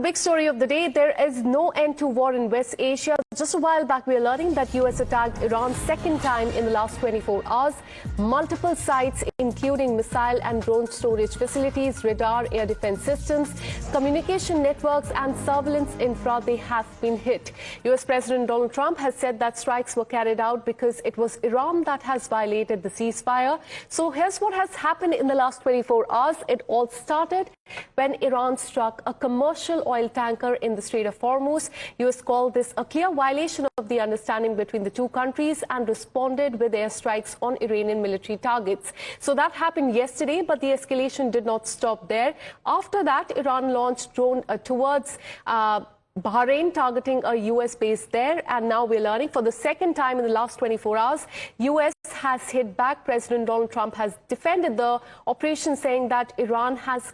big story of the day, there is no end to war in West Asia. Just a while back, we are learning that US attacked Iran second time in the last 24 hours. Multiple sites, including missile and drone storage facilities, radar, air defense systems, communication networks and surveillance infra, they have been hit. US President Donald Trump has said that strikes were carried out because it was Iran that has violated the ceasefire. So here's what has happened in the last 24 hours. It all started when Iran struck a commercial oil tanker in the Strait of Hormuz. US called this a clear violation of the understanding between the two countries and responded with airstrikes on Iranian military targets. So that happened yesterday, but the escalation did not stop there. After that, Iran launched drone towards Bahrain, targeting a US base there. And now we're learning for the second time in the last 24 hours, US has hit back. President Donald Trump has defended the operation, saying that Iran has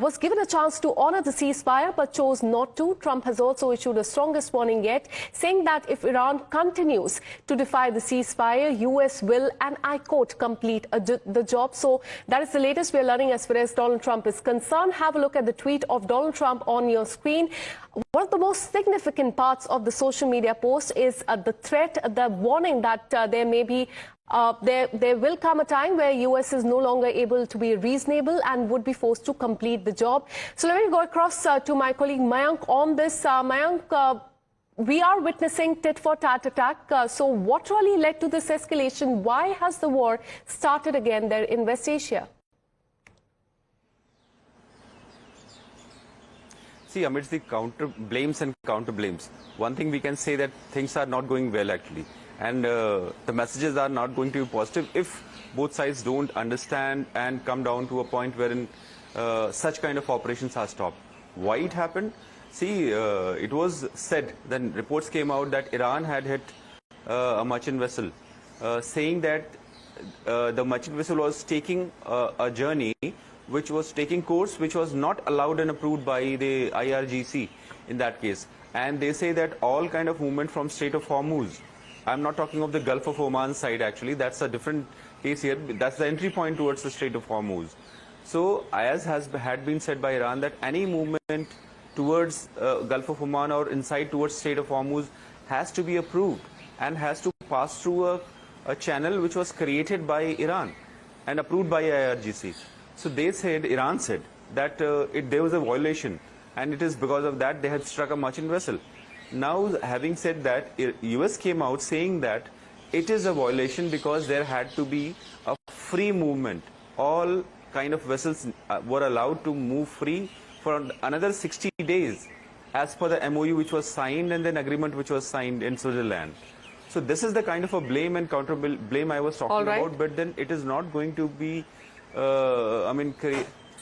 was given a chance to honor the ceasefire but chose not to. Trump has also issued the strongest warning yet, saying that if Iran continues to defy the ceasefire, US will, and I quote, complete the job. So that is the latest we're learning as far as Donald Trump is concerned. Have a look at the tweet of Donald Trump on your screen. One of the most significant parts of the social media post is the threat, the warning that there may be there will come a time where US is no longer able to be reasonable and would be forced to complete the job. So let me go across to my colleague Mayank on this. Mayank, we are witnessing tit-for-tat attack. So what really led to this escalation? Why has the war started again there in West Asia? See, amidst the blames and counter blames, one thing we can say that things are not going well actually, and the messages are not going to be positive if both sides don't understand and come down to a point wherein such kind of operations are stopped. Why it happened? See, it was said, then reports came out that Iran had hit a merchant vessel, saying that the merchant vessel was taking a journey which was taking course which was not allowed and approved by the IRGC in that case. And they say that all kind of movement from Strait of Hormuz, I'm not talking of the Gulf of Oman side actually, that's a different case here, that's the entry point towards the Strait of Hormuz. So as had been said by Iran, that any movement towards Gulf of Oman or inside towards Strait of Hormuz has to be approved and has to pass through a channel which was created by Iran and approved by IRGC. So they said, Iran said, that there was a violation, and it is because of that they had struck a merchant vessel. Now, having said that, US came out saying that it is a violation because there had to be a free movement. All kind of vessels were allowed to move free for another 60 days, as per the MOU which was signed and then agreement which was signed in Switzerland. So this is the kind of a blame and counter blame I was talking about, but then it is not going to be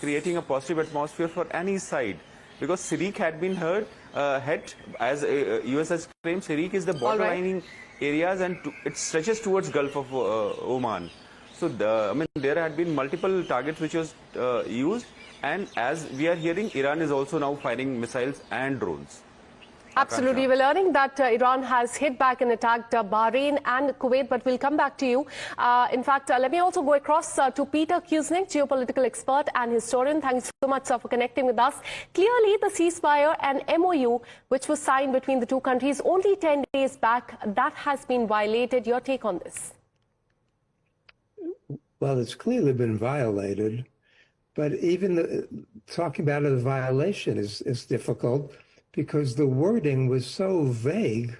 creating a positive atmosphere for any side, because Sirik had been hit, as US has claimed. Sirik is the borderlining areas, and it stretches towards Gulf of Oman. So there had been multiple targets which was used, and as we are hearing, Iran is also now firing missiles and drones. Absolutely. We're learning that Iran has hit back and attacked Bahrain and Kuwait, but we'll come back to you. In fact, let me also go across to Peter Kuznick, geopolitical expert and historian. Thanks so much for connecting with us. Clearly, the ceasefire and MOU, which was signed between the two countries only 10 days back, that has been violated. Your take on this? Well, it's clearly been violated, but even talking about a violation is difficult, because the wording was so vague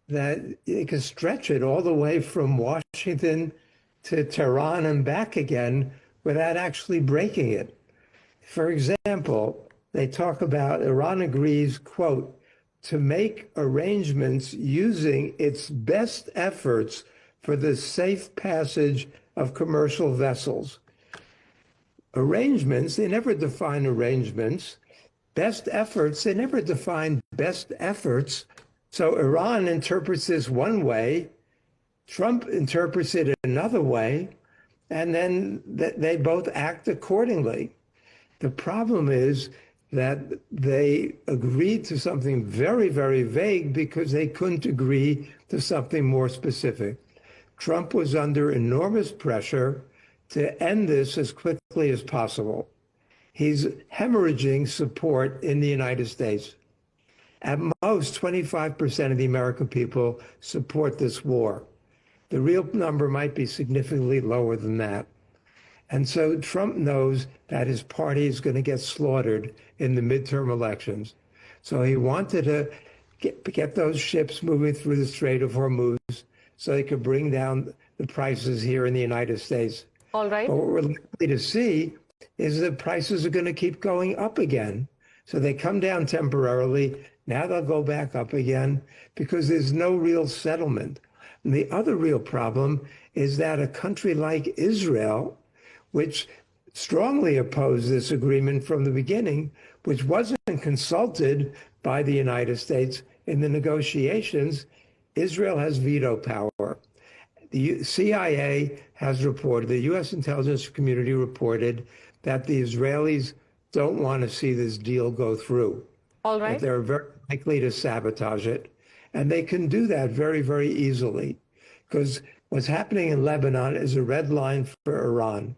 that you can stretch it all the way from Washington to Tehran and back again without actually breaking it. For example, they talk about Iran agrees, quote, to make arrangements using its best efforts for the safe passage of commercial vessels. Arrangements, they never define arrangements. Best efforts, they never define best efforts. So Iran interprets this one way, Trump interprets it another way, and then they both act accordingly. The problem is that they agreed to something very, very vague because they couldn't agree to something more specific. Trump was under enormous pressure to end this as quickly as possible. he's hemorrhaging support in the United States. At most, 25% of the American people support this war. The real number might be significantly lower than that. And so Trump knows that his party is going to get slaughtered in the midterm elections. So he wanted to get those ships moving through the Strait of Hormuz so they could bring down the prices here in the United States. All right. But what we're likely to see is that prices are going to keep going up again. So they come down temporarily. Now they'll go back up again because there's no real settlement. And the other real problem is that a country like Israel, which strongly opposed this agreement from the beginning, which wasn't consulted by the United States in the negotiations, Israel has veto power. The CIA has reported, the U.S. intelligence community reported that the Israelis don't want to see this deal go through. All right. That they're very likely to sabotage it. And they can do that very, very easily because what's happening in Lebanon is a red line for Iran.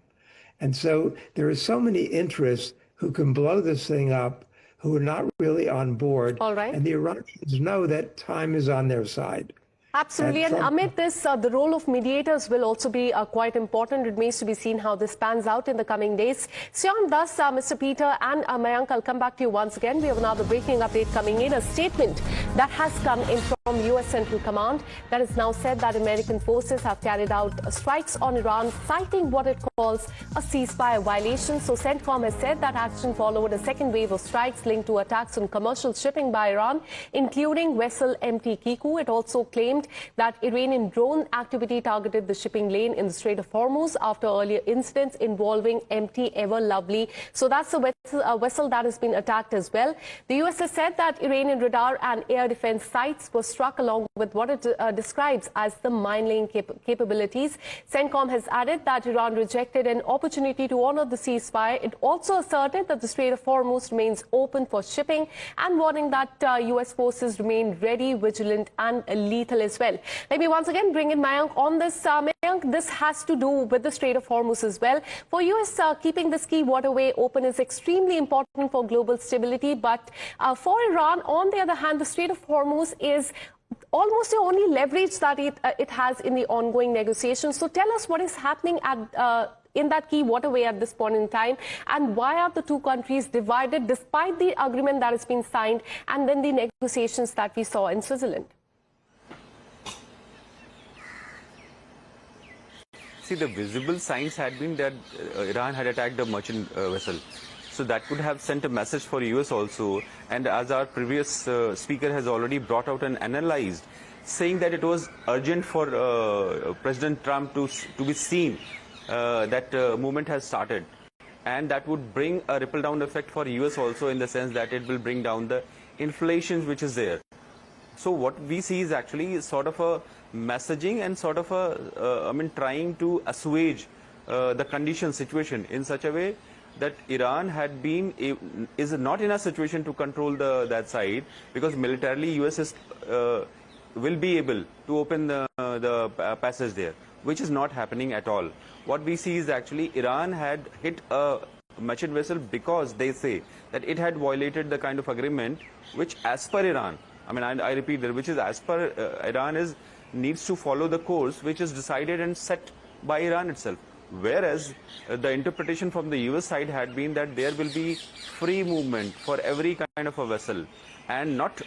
And so there are so many interests who can blow this thing up who are not really on board. All right. And the Iranians know that time is on their side. Absolutely. And amid this, the role of mediators will also be quite important. It remains to be seen how this pans out in the coming days. So on thus, Mr. Peter and Mayank, I'll come back to you once again. We have another breaking update coming in, a statement that has come in from U.S. Central Command that has now said that American forces have carried out strikes on Iran, citing what it calls a ceasefire violation. So CENTCOM has said that action followed a second wave of strikes linked to attacks on commercial shipping by Iran, including vessel MT Kiku. It also claimed that Iranian drone activity targeted the shipping lane in the Strait of Hormuz after earlier incidents involving MT Ever Lovely. So that's a vessel that has been attacked as well. The U.S. has said that Iranian radar and air defense sites were struck along with what it describes as the mine-laying capabilities. CENTCOM has added that Iran rejected an opportunity to honor the ceasefire. It also asserted that the Strait of Hormuz remains open for shipping and warning that U.S. forces remain ready, vigilant and lethal as well. Let me once again bring in Mayank on this. Mayank, this has to do with the Strait of Hormuz as well. For U.S., keeping this key waterway open is extremely important for global stability. But for Iran, on the other hand, the Strait of Hormuz is almost the only leverage that it has in the ongoing negotiations. So tell us what is happening in that key waterway at this point in time, and why are the two countries divided despite the agreement that has been signed and then the negotiations that we saw in Switzerland? See, the visible signs had been that Iran had attacked a merchant vessel. So that could have sent a message for US also. And as our previous speaker has already brought out and analyzed, saying that it was urgent for President Trump to be seen that movement has started. And that would bring a ripple down effect for US also, in the sense that it will bring down the inflation which is there. So what we see is actually sort of a messaging and sort of a, trying to assuage the condition situation in such a way that Iran is not in a situation to control that side, because militarily US will be able to open the passage there, which is not happening at all. What we see is actually Iran had hit a merchant vessel because they say that it had violated the kind of agreement which, as per Iran, I repeat that, which is as per Iran needs to follow the course which is decided and set by Iran itself. Whereas the interpretation from the US side had been that there will be free movement for every kind of a vessel and not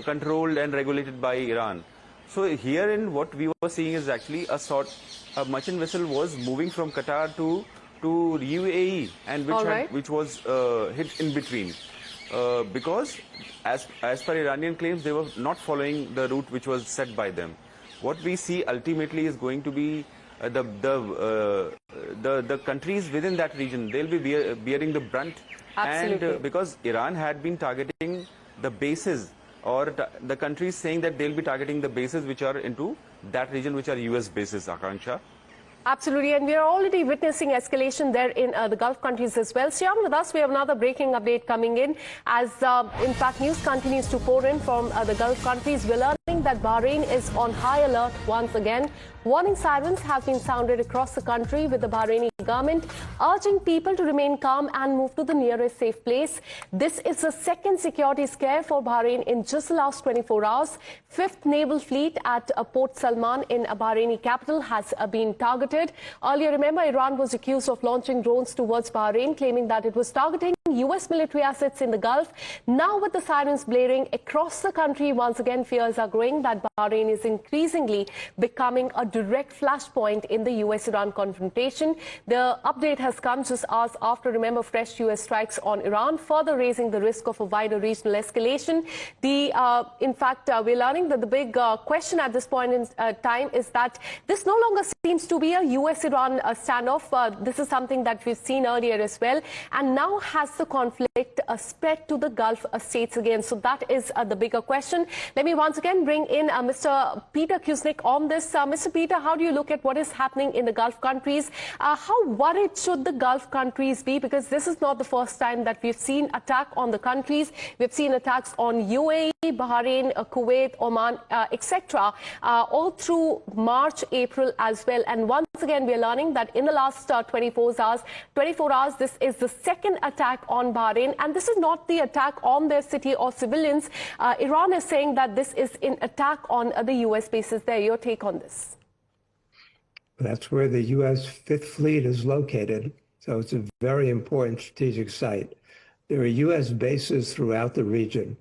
controlled and regulated by Iran. So herein what we were seeing is actually a merchant vessel was moving from Qatar to UAE, and which was hit in between. Because as per Iranian claims, they were not following the route which was set by them. What we see ultimately is going to be the countries within that region. They'll be bearing the brunt. Absolutely. And because Iran had been targeting the bases, or the countries saying that they'll be targeting the bases which are into that region, which are US bases, Akanksha. Absolutely, and we are already witnessing escalation there in the Gulf countries as well. Shyam, with us, we have another breaking update coming in as, in fact, news continues to pour in from the Gulf countries. We're learning learning that Bahrain is on high alert once again. Warning sirens have been sounded across the country, with the Bahraini government urging people to remain calm and move to the nearest safe place. This is the second security scare for Bahrain in just the last 24 hours. Fifth Naval Fleet at Port Salman in Bahraini capital has been targeted. Earlier, remember, Iran was accused of launching drones towards Bahrain, claiming that it was targeting U.S. military assets in the Gulf. Now, with the sirens blaring across the country, once again fears are growing that Bahrain is increasingly becoming a direct flashpoint in the U.S.-Iran confrontation. The update has come just hours after, remember, fresh U.S. strikes on Iran, further raising the risk of a wider regional escalation. In fact, we're learning that the big question at this point in time is that this no longer seems to be a U.S.-Iran standoff. This is something that we've seen earlier as well. And now has the conflict spread to the Gulf states again? So that is the bigger question. Let me once again bring in Mr. Peter Kuznick on this. Mr. Peter, how do you look at what is happening in the Gulf countries? How worried should the Gulf countries be? Because this is not the first time that we've seen attack on the countries. We've seen attacks on UAE, Bahrain, Kuwait, Oman, etc. All through March, April as well. And once again, we are learning that in the last 24 hours, this is the second attack on Bahrain. And this is not the attack on their city or civilians. Iran is saying that this is an attack on the U.S. bases there. Your take on this? That's where the U.S. Fifth Fleet is located. So it's a very important strategic site. There are U.S. bases throughout the region.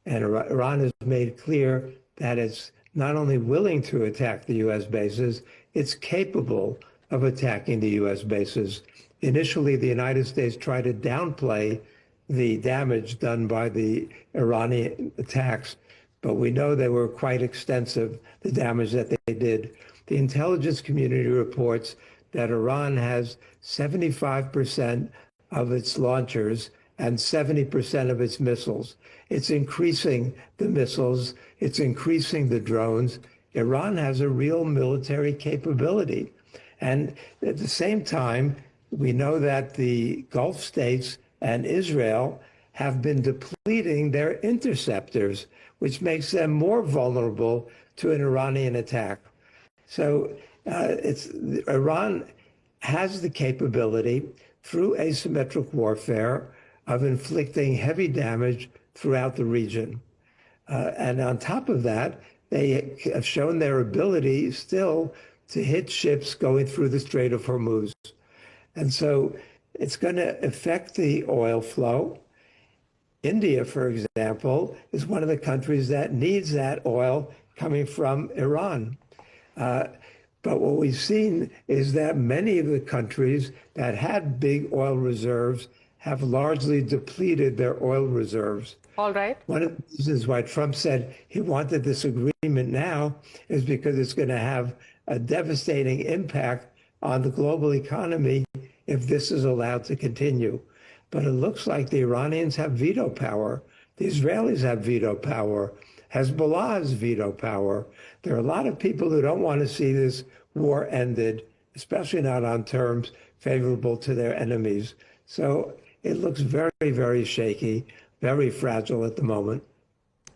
And Iran has made clear that it's not only willing to attack the U.S. bases, it's capable of attacking the U.S. bases. Initially, the United States tried to downplay the damage done by the Iranian attacks, but we know they were quite extensive, the damage that they did. The intelligence community reports that Iran has 75% of its launchers and 70% of its missiles. It's increasing the missiles. It's increasing the drones. Iran has a real military capability. And at the same time, we know that the Gulf states and Israel have been depleting their interceptors, which makes them more vulnerable to an Iranian attack. So Iran has the capability through asymmetric warfare of inflicting heavy damage throughout the region. And on top of that, they have shown their ability still to hit ships going through the Strait of Hormuz. And so it's going to affect the oil flow. India, for example, is one of the countries that needs that oil coming from Iran. But what we've seen is that many of the countries that had big oil reserves have largely depleted their oil reserves. All right. One of the reasons why Trump said he wanted this agreement now is because it's going to have a devastating impact on the global economy if this is allowed to continue. But it looks like the Iranians have veto power. The Israelis have veto power. Hezbollah has veto power. There are a lot of people who don't want to see this war ended, especially not on terms favorable to their enemies. So it looks very, very shaky, very fragile at the moment.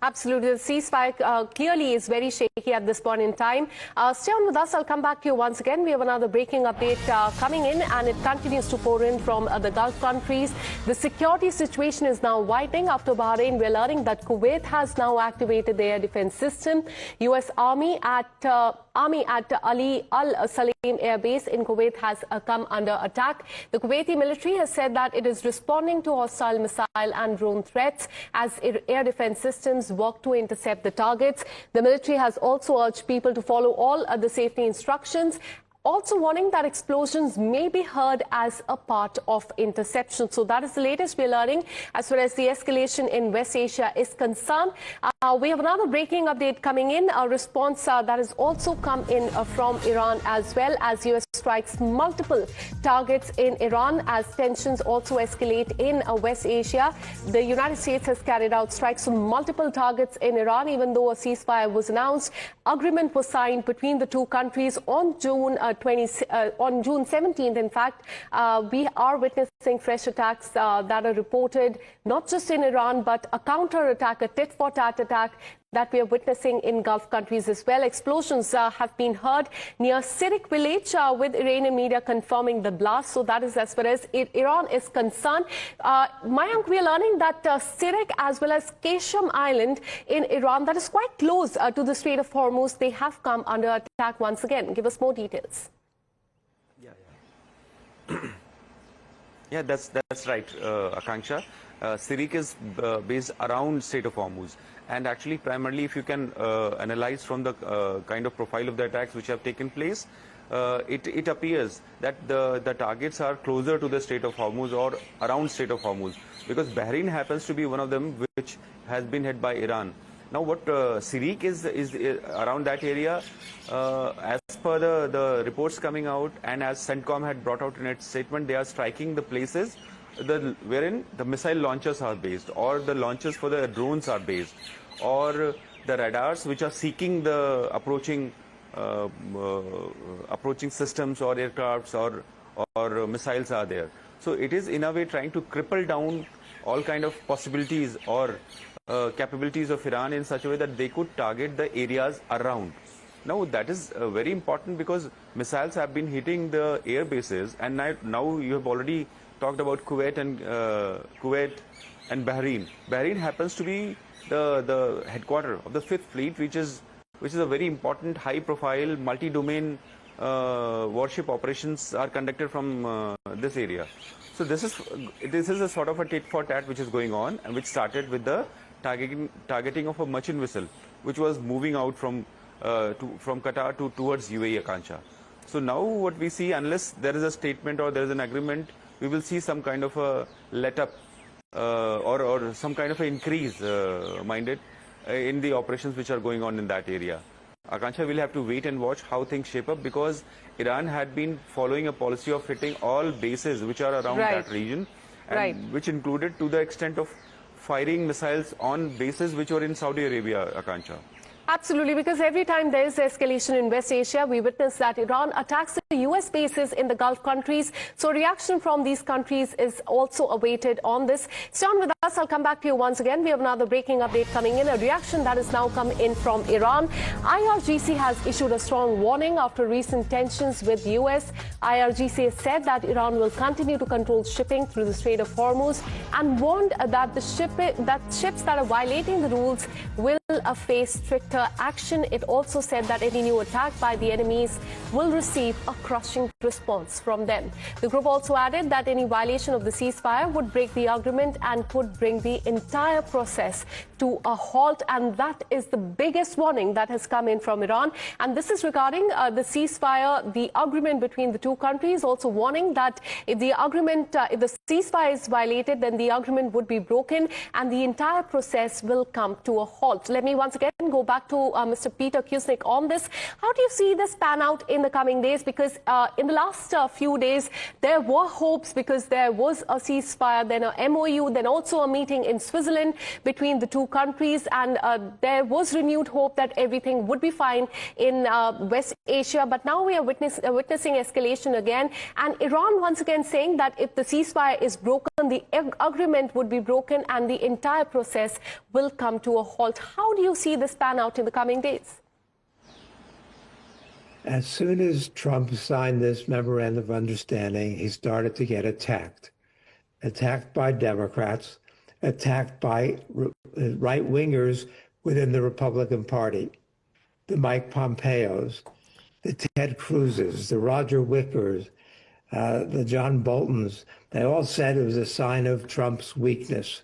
Absolutely. The ceasefire clearly is very shaky at this point in time. Stay on with us. I'll come back to you once again. We have another breaking update coming in, and it continues to pour in from the Gulf countries. The security situation is now widening after Bahrain. We're learning that Kuwait has now activated their defense system. U.S. Army at Ali Al Salim Air Base in Kuwait has come under attack. The Kuwaiti military has said that it is responding to hostile missile and drone threats as air defense systems work to intercept the targets. The military has also urged people to follow all the safety instructions, also warning that explosions may be heard as a part of interception. So that is the latest we're learning as far as the escalation in West Asia is concerned. We have another breaking update coming in, a response that has also come in from Iran as well, as U.S. strikes multiple targets in Iran as tensions also escalate in West Asia. The United States has carried out strikes on multiple targets in Iran, even though a ceasefire was announced. Agreement was signed between the two countries on June 17th. In fact, we are witnessing witnessing fresh attacks that are reported, not just in Iran, but a counter-attack, a tit-for-tat attack that we are witnessing in Gulf countries as well. Explosions have been heard near Sirik village, with Iranian media confirming the blast. So that is as far as Iran is concerned. Mayank, we are learning that Sirik as well as Kesham Island in Iran, that is quite close to the Strait of Hormuz, they have come under attack once again. Give us more details. Yeah, that's right, Akanksha. Sirik is based around Strait of Hormuz. And actually, primarily, if you can analyze from the kind of profile of the attacks which have taken place, it appears that the targets are closer to the Strait of Hormuz or around Strait of Hormuz, because Bahrain happens to be one of them which has been hit by Iran. Now, what Sirik is around that area, as per the reports coming out, and as CENTCOM had brought out in its statement, they are striking the places wherein the missile launchers are based, or the launchers for the drones are based, or the radars which are seeking the approaching systems or aircrafts or missiles are there. So it is in a way trying to cripple down all kind of possibilities or capabilities of Iran in such a way that they could target the areas around. Now that is very important, because missiles have been hitting the air bases, and now you have already talked about Kuwait and Bahrain. Bahrain happens to be the headquarter of the 5th Fleet, which is a very important, high-profile, multi-domain warship operations are conducted from this area. So this is a sort of a tit-for-tat which is going on, and which started with the targeting of a merchant vessel, which was moving out from Qatar towards UAE, Akansha. So now what we see, unless there is a statement or there is an agreement, we will see some kind of a let-up or some kind of an increase minded in the operations which are going on in that area. Akansha, we'll have to wait and watch how things shape up, because Iran had been following a policy of hitting all bases which are around that region, and which included to the extent of firing missiles on bases which were in Saudi Arabia, Akansha. Absolutely, because every time there is escalation in West Asia, we witness that Iran attacks the US bases in the Gulf countries. So reaction from these countries is also awaited on this. Stay on with us. I'll come back to you once again. We have another breaking update coming in, a reaction that has now come in from Iran. IRGC has issued a strong warning after recent tensions with the US. IRGC has said that Iran will continue to control shipping through the Strait of Hormuz, and warned that ships that are violating the rules will face stricter action. It also said that any new attack by the enemies will receive a crushing response from them. The group also added that any violation of the ceasefire would break the agreement and could bring the entire process to a halt. And that is the biggest warning that has come in from Iran. And this is regarding the ceasefire, the agreement between the two countries, also warning that if the ceasefire is violated, then the agreement would be broken and the entire process will come to a halt. Let me once again go back to Mr. Peter Kusnik on this. How do you see this pan out in the coming days? Because in the last few days, there were hopes, because there was a ceasefire, then a MOU, then also a meeting in Switzerland between the two countries, and there was renewed hope that everything would be fine in West Asia. But now we are witnessing escalation again, and Iran once again saying that if the ceasefire is broken, the agreement would be broken and the entire process will come to a halt. How do you see this pan out in the coming days? As soon as Trump signed this memorandum of understanding, he started to get attacked by Democrats, attacked by right-wingers within the Republican Party, the Mike Pompeos, the Ted Cruzes, the Roger Wickers, the John Boltons. They all said it was a sign of Trump's weakness.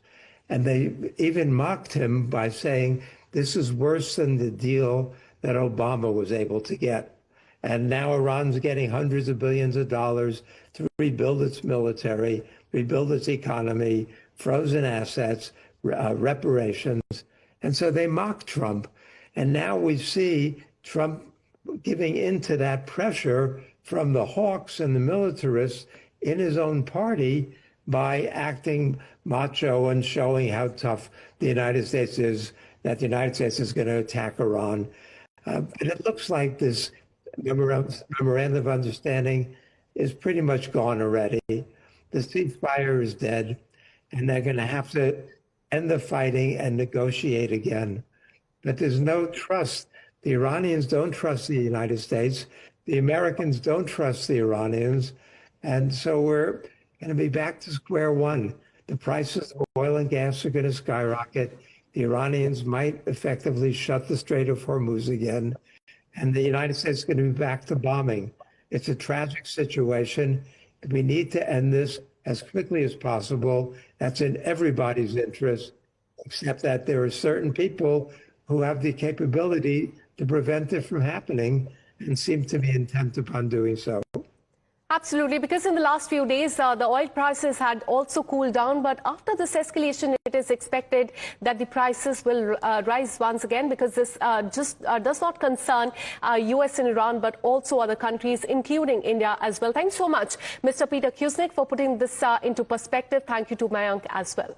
And they even mocked him by saying, this is worse than the deal that Obama was able to get. And now Iran's getting hundreds of billions of dollars to rebuild its military, rebuild its economy, frozen assets, reparations. And so they mocked Trump. And now we see Trump giving into that pressure from the hawks and the militarists in his own party by acting macho and showing how tough the United States is, that the United States is going to attack Iran. And it looks like this memorandum of understanding is pretty much gone already. the ceasefire is dead, and they're going to have to end the fighting and negotiate again. But there's no trust. The Iranians don't trust the United States. The Americans don't trust the Iranians. And so we're going to be back to square one. The prices of oil and gas are going to skyrocket. The Iranians might effectively shut the Strait of Hormuz again. And the United States is going to be back to bombing. It's a tragic situation. We need to end this as quickly as possible. That's in everybody's interest, except that there are certain people who have the capability to prevent it from happening and seem to be intent upon doing so. Absolutely, because in the last few days, the oil prices had also cooled down. But after this escalation, it is expected that the prices will rise once again, because this does not concern US and Iran, but also other countries, including India as well. Thanks so much, Mr. Peter Kuznick, for putting this into perspective. Thank you to Mayank as well.